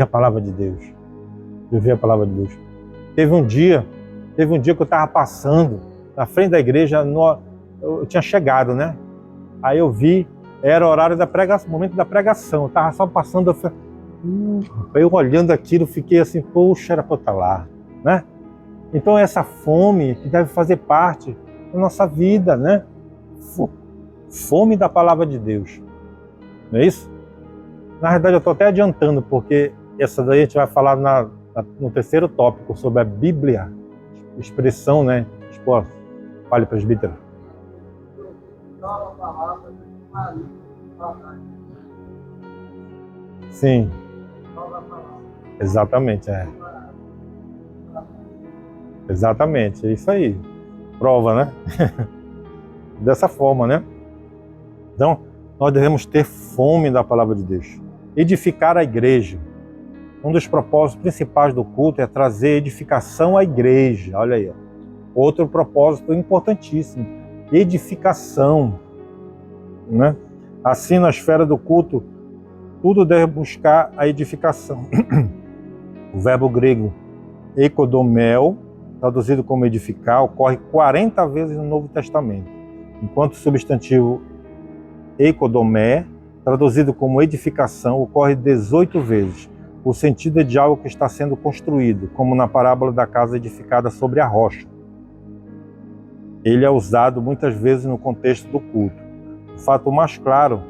a palavra de Deus. Teve um dia que eu estava passando na frente da igreja, eu tinha chegado, né? Aí eu vi Era o horário da pregação, momento da pregação. Eu estava só passando, eu olhando aquilo, fiquei assim, poxa, era para eu estar lá, né? Então essa fome que deve fazer parte da nossa vida, né? Fome da palavra de Deus. Não é isso? Na verdade eu estou até adiantando, porque essa daí a gente vai falar no terceiro tópico, sobre a Bíblia. Expressão, né? Tipo, fale, presbítero. Sim. Exatamente, Exatamente, é isso aí. Prova, né? Dessa forma, né? Então, nós devemos ter fome da palavra de Deus. Edificar a igreja. Um dos propósitos principais do culto é trazer edificação à igreja. Olha aí. Outro propósito importantíssimo. Edificação. Né? Assim, na esfera do culto, tudo deve buscar a edificação. O verbo grego ekodomel, traduzido como edificar, ocorre 40 vezes no Novo Testamento, enquanto o substantivo ekodomé, traduzido como edificação, ocorre 18 vezes. O sentido é de algo que está sendo construído, como na parábola da casa edificada sobre a rocha. Ele é usado muitas vezes no contexto do culto. O fato mais claro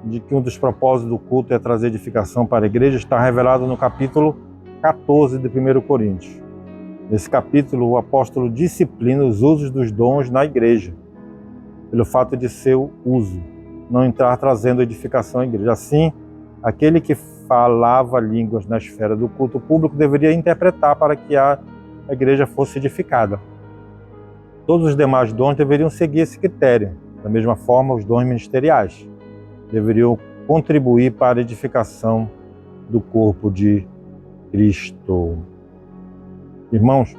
de que um dos propósitos do culto é trazer edificação para a igreja está revelado no capítulo 14 de 1 Coríntios. Nesse capítulo, o apóstolo disciplina os usos dos dons na igreja, pelo fato de seu uso, não entrar trazendo edificação à igreja. Assim, aquele que falava línguas na esfera do culto público deveria interpretar para que a igreja fosse edificada. Todos os demais dons deveriam seguir esse critério. Da mesma forma, os dons ministeriais deveriam contribuir para a edificação do corpo de Cristo. Irmãos,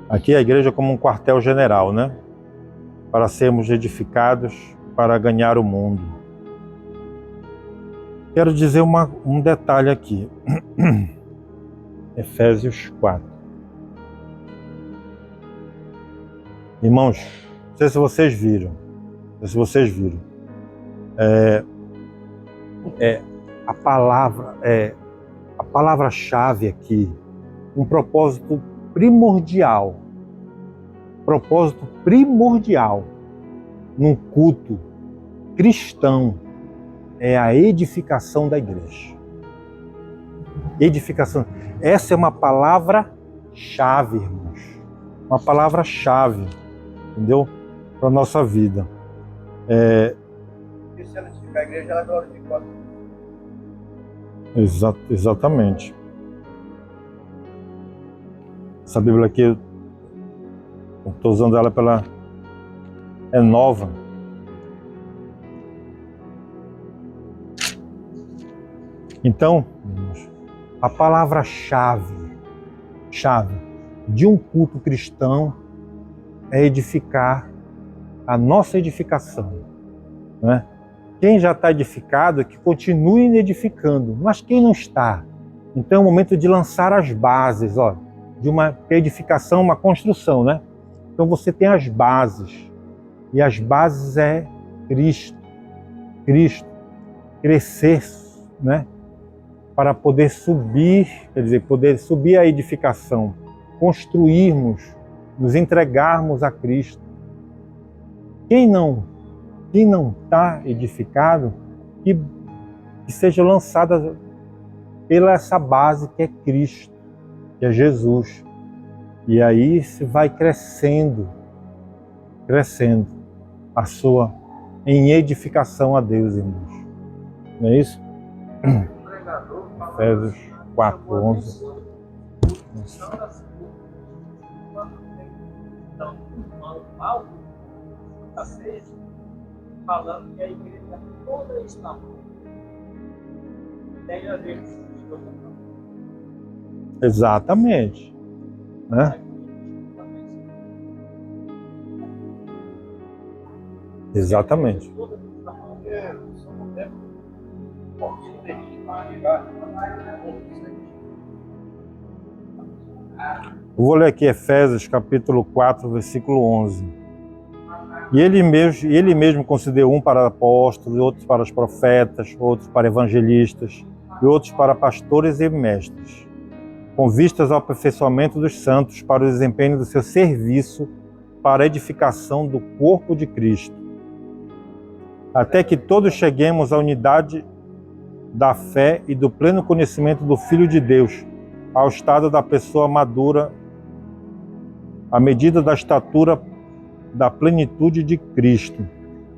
aqui a igreja é como um quartel-general, né? Para sermos edificados, para ganhar o mundo. Quero dizer um detalhe aqui. Efésios 4. Irmãos, não sei se vocês viram. A palavra-chave aqui, um propósito primordial num culto cristão é a edificação da igreja. Edificação. Essa é uma palavra-chave, irmãos. Uma palavra-chave, entendeu? Para a nossa vida. E se ela edificar a igreja, ela glorifica a Deus. Exatamente. Essa Bíblia aqui, eu estou usando ela é nova. Então, a palavra-chave de um culto cristão é edificar a nossa edificação, né? Quem já está edificado, que continue edificando, mas quem não está, então é o momento de lançar as bases, ó, de uma edificação, uma construção, né? Então você tem as bases, e as bases é Cristo, crescer, né? Para poder subir, quer dizer, poder subir a edificação, construirmos, nos entregarmos a Cristo. Quem não está edificado, que seja lançada pela essa base que é Cristo, que é Jesus. E aí se vai crescendo em edificação a Deus, irmãos. Não é isso? Efésios 4:11. Falando que a igreja toda está tem a ver com Exatamente, né? Exatamente. Eu vou ler aqui Efésios capítulo 4, versículo 11. E ele mesmo concedeu um para apóstolos, outros para os profetas, outros para evangelistas e outros para pastores e mestres, com vistas ao aperfeiçoamento dos santos para o desempenho do seu serviço para a edificação do corpo de Cristo, até que todos cheguemos à unidade da fé e do pleno conhecimento do Filho de Deus, ao estado da pessoa madura, à medida da estatura da plenitude de Cristo,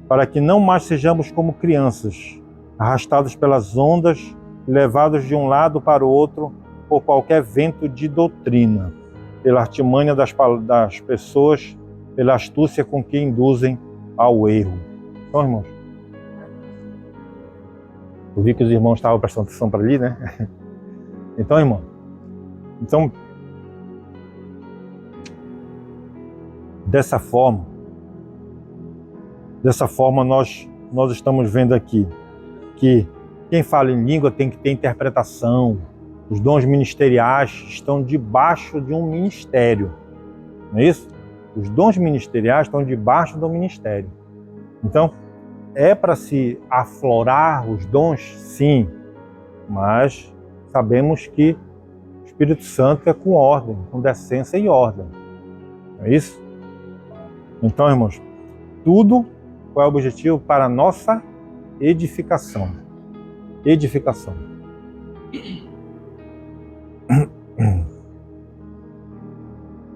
para que não mais sejamos como crianças, arrastados pelas ondas, levados de um lado para o outro por qualquer vento de doutrina, pela artimanha das pessoas, pela astúcia com que induzem ao erro. Então, irmãos, eu vi que os irmãos estavam prestando atenção para ali, né? Então, irmão, dessa forma nós estamos vendo aqui que quem fala em língua tem que ter interpretação. Os dons ministeriais estão debaixo de um ministério, não é isso? Os dons ministeriais estão debaixo do ministério. Então, é para se aflorar os dons, sim, mas sabemos que o Espírito Santo é com ordem, com decência e ordem, não é isso? Então, irmãos, tudo qual é o objetivo? Para a nossa edificação. Edificação.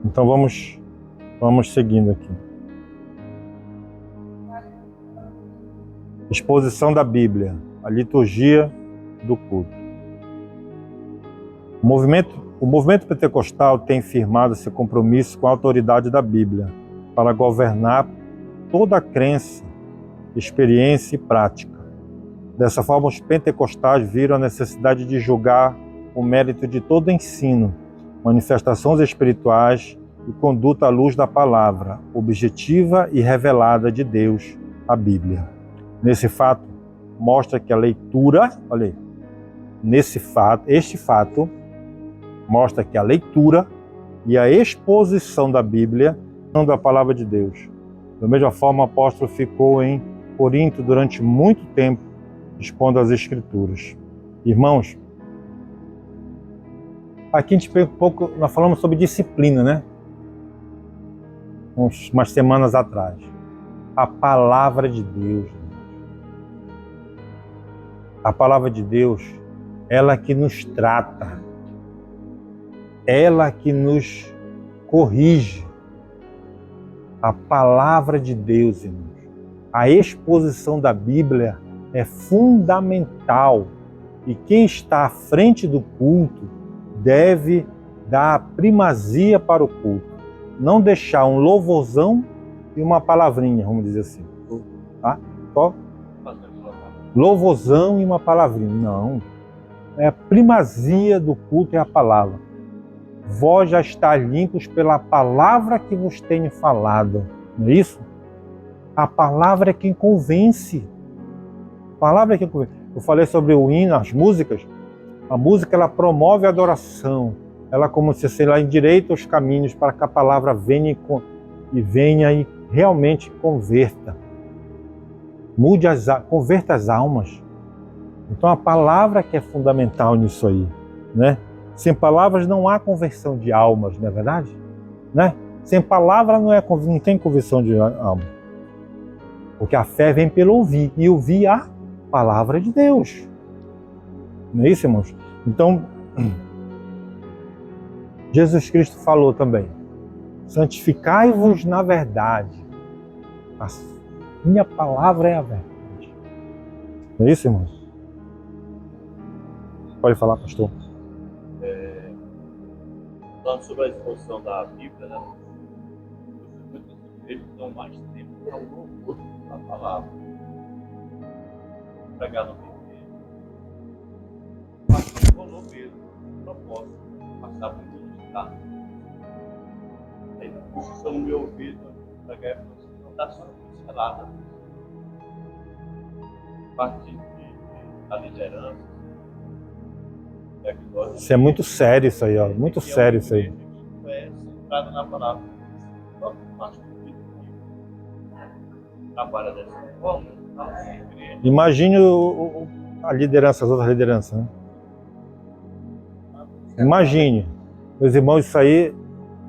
Então vamos seguindo aqui. Exposição da Bíblia, a liturgia do culto. O movimento pentecostal tem firmado seu compromisso com a autoridade da Bíblia para governar toda a crença, experiência e prática. Dessa forma, os pentecostais viram a necessidade de julgar o mérito de todo ensino, manifestações espirituais e conduta à luz da palavra objetiva e revelada de Deus, a Bíblia. Nesse fato, mostra que a leitura, olha aí, este fato mostra que a leitura e a exposição da Bíblia são da palavra de Deus. Da mesma forma, o apóstolo ficou em Corinto durante muito tempo, expondo as Escrituras. Irmãos, aqui a gente nós falamos sobre disciplina, né? Umas semanas atrás. A palavra de Deus. A palavra de Deus, ela que nos trata, ela que nos corrige. A palavra de Deus, irmãos. A exposição da Bíblia é fundamental e quem está à frente do culto deve dar a primazia para o culto. Não deixar um louvorzão e uma palavrinha, vamos dizer assim. Tá? Só louvorzão e uma palavrinha. Não. É a primazia do culto é a palavra. Vós já estáis limpos pela palavra que vos tenho falado. Não é isso? A palavra é quem convence. A palavra é quem convence. Eu falei sobre o hino, as músicas. A música, ela promove a adoração. Ela, como se sei lá, endireita os caminhos para que a palavra venha e realmente converta. Converta as almas. Então a palavra que é fundamental nisso aí, né? Sem palavras não há conversão de almas, não é verdade? Né? Sem palavra não tem conversão de alma. Porque a fé vem pelo ouvir, e ouvir a palavra de Deus. Não é isso, irmãos? Então, Jesus Cristo falou também, santificai-vos na verdade. A minha palavra é a verdade. Não é isso, irmãos? Pode falar, pastor. Falando sobre a exposição da Bíblia, né? Muitos eles dão mais tempo para o louvor da palavra. Pregar no meio. Mas não falou mesmo, propósito, passar por ministrar. Aí não precisa no meu ouvido, pregar não dá só pincelada. Parte da liderança. Isso é muito sério isso aí, ó. Muito sério isso aí. É centrado na palavra. trabalha dessa forma, tá? Imagine a liderança, as outras lideranças, né? Imagine. Meus irmãos, isso aí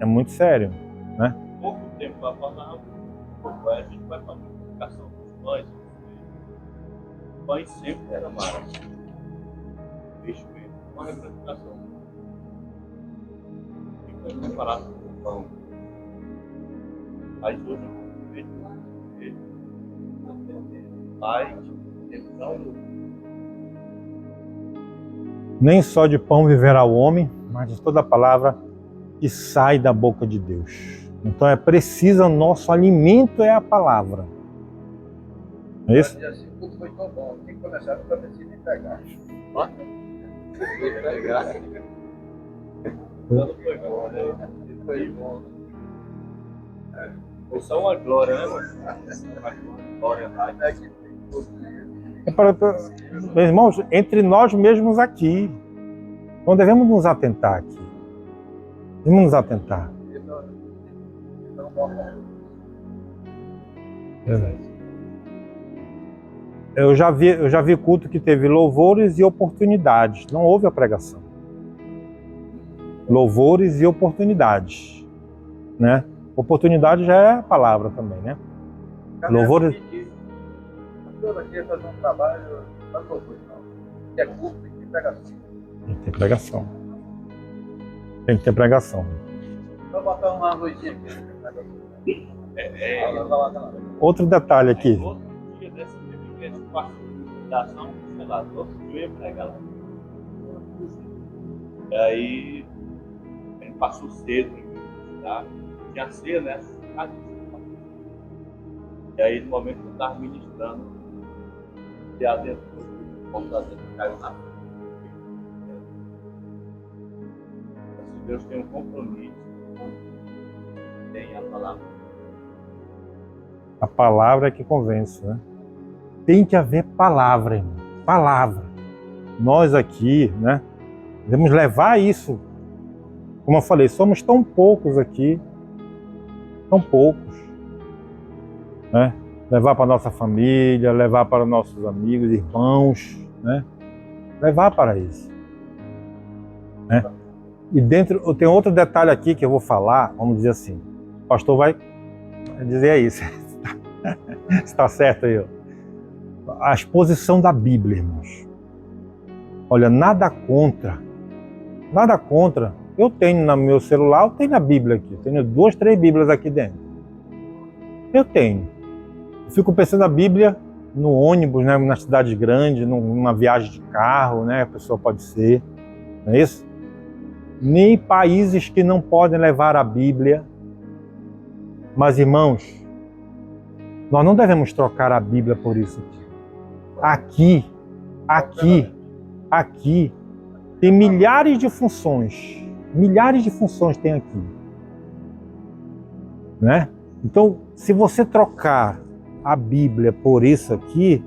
é muito sério, né? Pouco tempo para falar, a gente vai fazer comunicação com os pães. Os pães sempre eram maravilhosos. Deixa eu ver, uma representação. Fica comparado com o pão. Mas hoje eu vejo pai, nem só de pão viverá o homem, mas de toda palavra que sai da boca de Deus. Então é preciso, nosso alimento é a palavra. É isso? Assim, tudo foi tão bom. Tem que começar para decidir entregar. Foi bom. Foi só uma glória, né, mano? Glória, Meus irmãos, entre nós mesmos aqui, não devemos nos atentar aqui. Devemos nos atentar. Eu já vi culto que teve louvores e oportunidades. Não houve a pregação. Louvores e oportunidades, né? Oportunidade já é a palavra também, né? Louvores. Toda aqui fazer um trabalho, não é louvor, não. Que é culto, tem que ter pregação. Tem que ter pregação. Tem que ter pregação. Vou botar uma luzinha aqui. Outro detalhe aqui. Outro dia desse podcast, passou da ação, sei lá, outro dia eu ia pregar lá. E aí, ele passou cedo, tá? Tinha ceia, né? E aí, no momento que eu estava ministrando, e a dentro do computador caiu na frente. Se Deus tem um compromisso, tem a palavra. A palavra é que convence, né? Tem que haver palavra, irmão. Palavra. Nós aqui, né? Devemos levar isso. Como eu falei, somos tão poucos aqui. Tão poucos. Né? Levar para nossa família, levar para nossos amigos, irmãos, né? Levar para isso. Né? E dentro, tem outro detalhe aqui que eu vou falar, vamos dizer assim. O pastor vai dizer isso. Está certo aí, ó. A exposição da Bíblia, irmãos. Olha, nada contra. Nada contra. Eu tenho no meu celular, eu tenho a Bíblia aqui. Eu tenho 2, 3 Bíblias aqui dentro. Eu tenho. Eu fico pensando a Bíblia no ônibus, né, na cidade grande, numa viagem de carro, né, a pessoa pode ser. Não é isso? Nem países que não podem levar a Bíblia. Mas, irmãos, nós não devemos trocar a Bíblia por isso aqui. Aqui, tem milhares de funções. Milhares de funções tem aqui. Né? Então, se você trocar a Bíblia por isso aqui,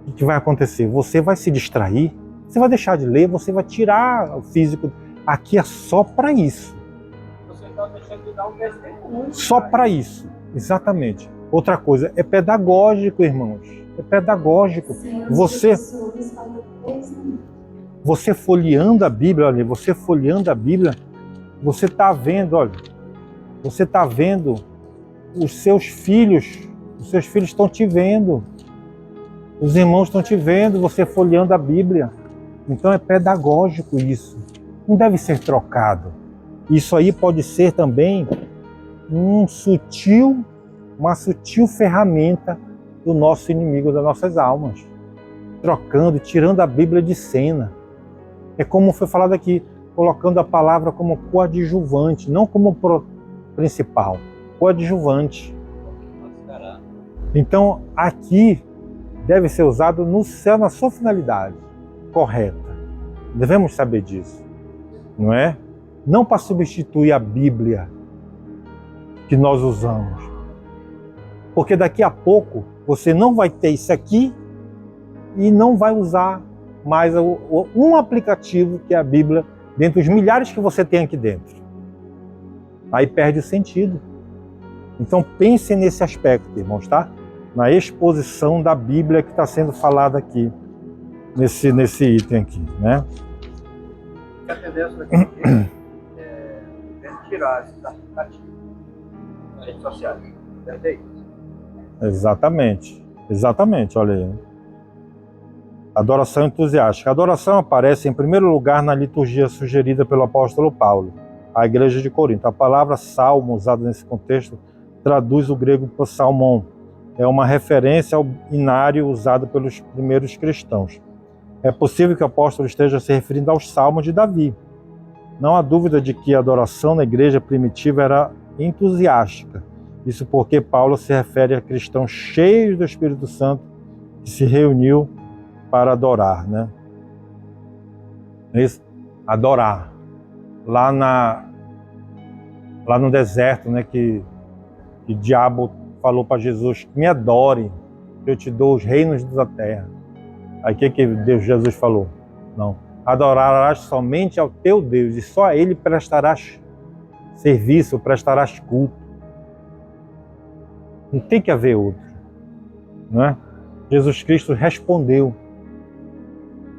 o que vai acontecer? Você vai se distrair, você vai deixar de ler, você vai tirar o físico. Aqui é só para isso. Você está deixando de dar um testemunho. Só para isso, exatamente. Outra coisa, é pedagógico, irmãos. É pedagógico. Você folheando a Bíblia, olha, você folheando a Bíblia, você está vendo, olha, você está vendo os seus filhos estão te vendo, os irmãos estão te vendo, você folheando a Bíblia. Então é pedagógico isso, não deve ser trocado. Isso aí pode ser também uma sutil ferramenta do nosso inimigo, das nossas almas, trocando, tirando a Bíblia de cena. É como foi falado aqui, colocando a palavra como coadjuvante, não como principal, coadjuvante. Então, aqui deve ser usado no céu, na sua finalidade correta. Devemos saber disso, não é? Não para substituir a Bíblia que nós usamos. Porque daqui a pouco você não vai ter isso aqui e não vai usar mais um aplicativo que é a Bíblia, dentre os milhares que você tem aqui dentro. Aí perde o sentido. Então pensem nesse aspecto, irmãos, tá? Na exposição da Bíblia que está sendo falada aqui, nesse item aqui, né? A tendência daqui é tirar esses aplicativos nas redes sociais. Entendeu? Exatamente, olha aí. Adoração entusiástica. A adoração aparece em primeiro lugar na liturgia sugerida pelo apóstolo Paulo, à igreja de Corinto. A palavra salmo, usada nesse contexto, traduz o grego psalmon. É uma referência ao inário usado pelos primeiros cristãos. É possível que o apóstolo esteja se referindo aos salmos de Davi. Não há dúvida de que a adoração na igreja primitiva era entusiástica. Isso porque Paulo se refere a cristãos cheios do Espírito Santo que se reuniu para adorar, né? Isso, adorar. Lá no deserto, né, que o diabo falou para Jesus: me adore, eu te dou os reinos da terra. Aí o que Jesus falou? Não. Adorarás somente ao teu Deus e só a Ele prestarás serviço, prestarás culto. Não tem que haver outro, não é? Jesus Cristo respondeu: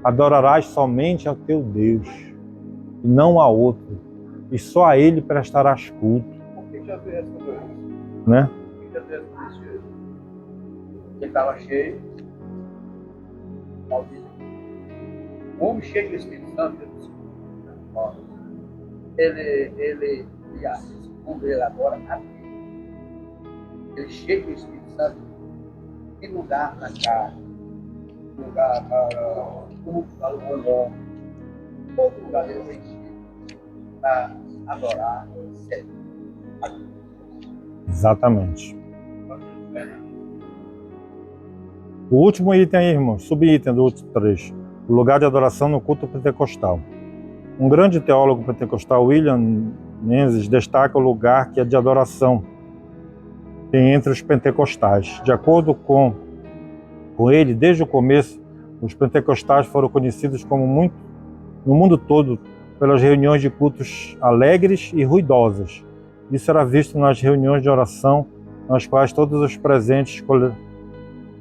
adorarás somente ao teu Deus e não a outro, e só a Ele prestarás culto. Por que Jesus respondeu isso? Né? Por que Jesus disse isso? Ele estava cheio, maldito. O homem cheio do Espírito Santo, ele ia responder agora a Deus. Ele cheio do Espírito Santo, tem lugar na carne, lugar para o homem, todo lugar ele vai encher para adorar, servir a Deus. Exatamente. O último item aí, irmão, subitem do último 3. O lugar de adoração no culto pentecostal. Um grande teólogo pentecostal, William Menzies, destaca o lugar que é de adoração entre os pentecostais. De acordo com ele, desde o começo, os pentecostais foram conhecidos como no mundo todo pelas reuniões de cultos alegres e ruidosas. Isso era visto nas reuniões de oração, nas quais todos os presentes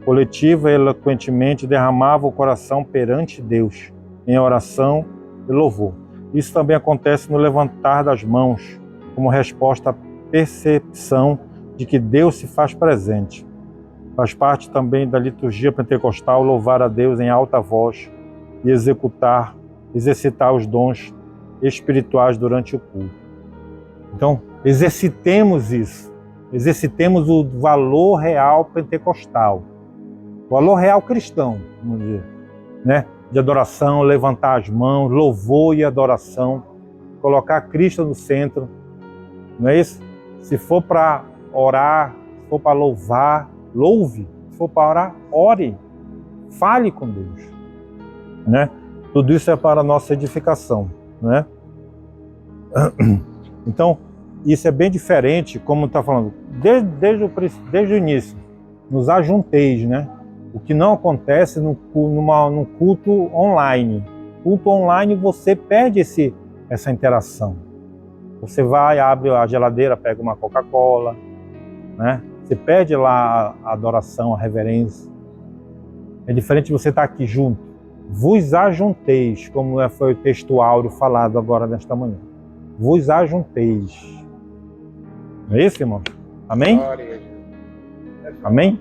coletiva e eloquentemente derramavam o coração perante Deus, em oração e louvor. Isso também acontece no levantar das mãos, como resposta à percepção de que Deus se faz presente. Faz parte também da liturgia pentecostal louvar a Deus em alta voz e exercitar os dons espirituais durante o culto. Então, exercitemos isso. Exercitemos o valor real pentecostal. O valor real cristão, vamos dizer, né? De adoração, levantar as mãos, louvor e adoração, colocar Cristo no centro, não é isso? Se for para orar, se for para louvar, louve. Se for para orar, ore. Fale com Deus, né? Tudo isso é para a nossa edificação, né? Então, isso é bem diferente, como está falando, desde o início, nos ajunteis, né? O que não acontece num culto online. Culto online você perde essa interação. Você vai, abre a geladeira, pega uma Coca-Cola, né? Você perde lá a adoração, a reverência. É diferente de você estar aqui junto. Vos ajunteis, como foi o texto áureo falado agora nesta manhã. Vos ajunteis. Não é isso, irmão? Amém? Amém?